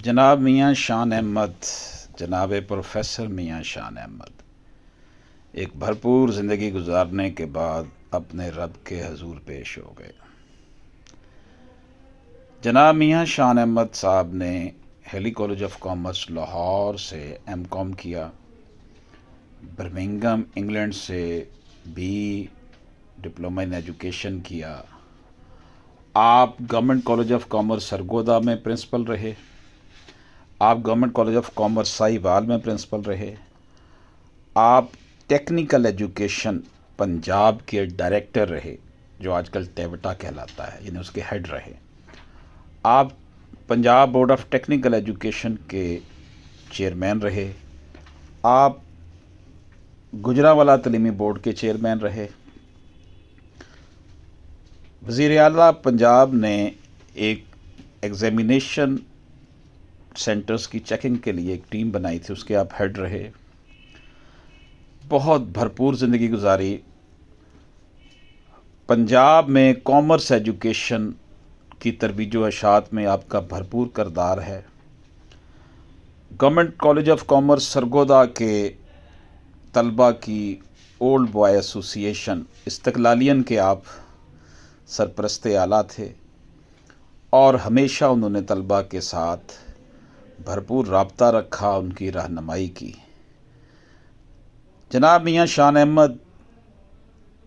جناب میاں شان احمد، جناب پروفیسر میاں شان احمد ایک بھرپور زندگی گزارنے کے بعد اپنے رب کے حضور پیش ہو گئے۔ جناب میاں شان احمد صاحب نے ہیلی کالج آف کامرس لاہور سے ایم کام کیا، برمنگھم انگلینڈ سے ڈپلومہ ان ایجوکیشن کیا۔ آپ government college of commerce Sargodha میں پرنسپل رہے، آپ government college of commerce Sahiwal میں پرنسپل رہے، آپ ٹیکنیکل ایجوکیشن پنجاب کے ڈائریکٹر رہے جو آج کل ٹیوٹا کہلاتا ہے، یعنی اس کے ہیڈ رہے۔ آپ Punjab board of technical education کے چیئرمین رہے، آپ گجرانوالہ تعلیمی بورڈ کے چیئرمین رہے۔ وزیر اعلیٰ پنجاب نے ایک ایگزامینیشن سینٹرز کی چیکنگ کے لیے ایک ٹیم بنائی تھی، اس کے آپ ہیڈ رہے۔ بہت بھرپور زندگی گزاری۔ پنجاب میں کامرس ایجوکیشن کی ترویج و اشاعت میں آپ کا بھرپور کردار ہے۔ Government college of commerce Sargodha کے طلباء کی اولڈ بوائے ایسوسی ایشن استقلالیہ کے آپ سرپرست اعلیٰ تھے، اور ہمیشہ انہوں نے طلباء کے ساتھ بھرپور رابطہ رکھا، ان کی رہنمائی کی۔ جناب میاں شان احمد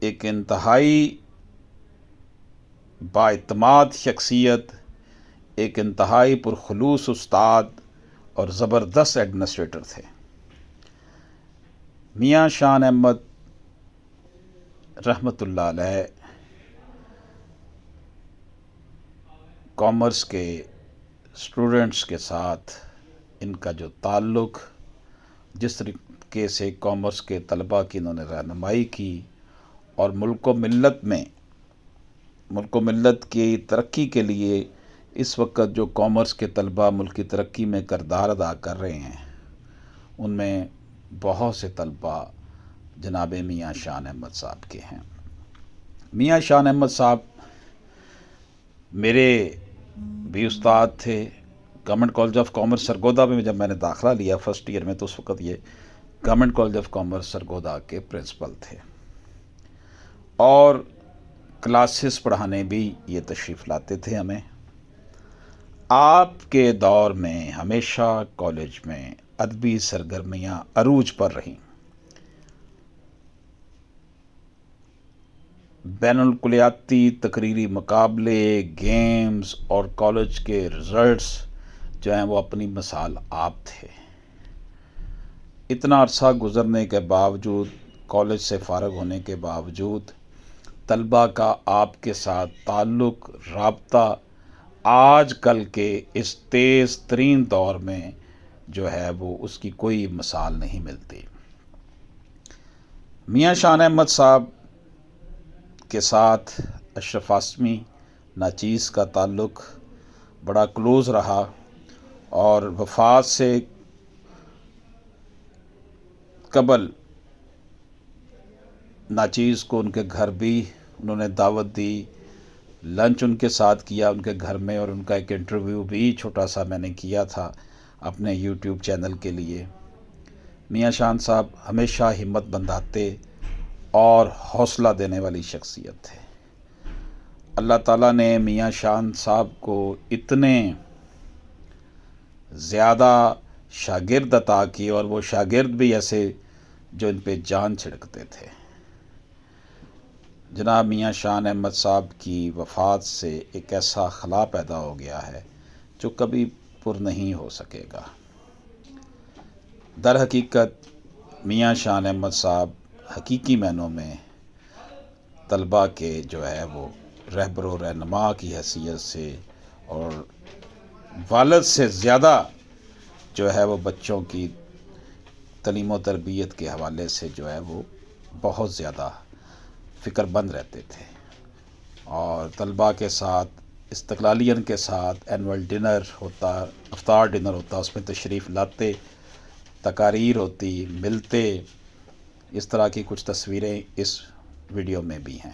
ایک انتہائی بااعتماد شخصیت، ایک انتہائی پرخلوص استاد اور زبردست ایڈمنسٹریٹر تھے۔ میاں شان احمد رحمۃ اللہ علیہ کامرس کے اسٹوڈنٹس کے ساتھ ان کا جو تعلق، جس طریقے سے کامرس کے طلباء کی انہوں نے رہنمائی کی، اور ملک و ملت کی ترقی کے لیے اس وقت جو کامرس کے طلباء ملک کی ترقی میں کردار ادا کر رہے ہیں، ان میں بہت سے طلباء جناب میاں شان احمد صاحب کے ہیں۔ میاں شان احمد صاحب میرے بھی استاد تھے۔ Government college of commerce Sargodha میں جب میں نے داخلہ لیا فرسٹ ایئر میں، تو اس وقت یہ government college of commerce Sargodha کے پرنسپل تھے، اور کلاسز پڑھانے بھی یہ تشریف لاتے تھے ہمیں۔ آپ کے دور میں ہمیشہ کالج میں ادبی سرگرمیاں عروج پر رہیں۔ بین الکلیاتی تقریری مقابلے، گیمز اور کالج کے رزلٹس جو ہیں وہ اپنی مثال آپ تھے۔ اتنا عرصہ گزرنے کے باوجود، کالج سے فارغ ہونے کے باوجود، طلباء کا آپ کے ساتھ تعلق، رابطہ آج کل کے اس تیز ترین دور میں جو ہے وہ اس کی کوئی مثال نہیں ملتی۔ میاں شان احمد صاحب کے ساتھ اشرف اعظمی ناچیز کا تعلق بڑا کلوز رہا، اور وفات سے قبل ناچیز کو ان کے گھر بھی انہوں نے دعوت دی، لنچ ان کے ساتھ کیا ان کے گھر میں، اور ان کا ایک انٹرویو بھی چھوٹا سا میں نے کیا تھا اپنے یوٹیوب چینل کے لیے۔ میاں شان صاحب ہمیشہ ہمت بندھاتے اور حوصلہ دینے والی شخصیت تھے۔ اللہ تعالیٰ نے میاں شان صاحب کو اتنے زیادہ شاگرد عطا کیے، اور وہ شاگرد بھی ایسے جو ان پہ جان چھڑکتے تھے۔ جناب میاں شان احمد صاحب کی وفات سے ایک ایسا خلا پیدا ہو گیا ہے جو کبھی پر نہیں ہو سکے گا۔ در حقیقت میاں شان احمد صاحب حقیقی معنوں میں طلباء کے جو ہے وہ رہبر و رہنما کی حیثیت سے، اور والد سے زیادہ جو ہے وہ بچوں کی تعلیم و تربیت کے حوالے سے جو ہے وہ بہت زیادہ فکر مند رہتے تھے، اور طلباء کے ساتھ، استقلالیہ کے ساتھ اینول ڈنر ہوتا، افطار ڈنر ہوتا، اس میں تشریف لاتے، تقاریر ہوتی، ملتے۔ اس طرح کی کچھ تصویریں اس ویڈیو میں بھی ہیں۔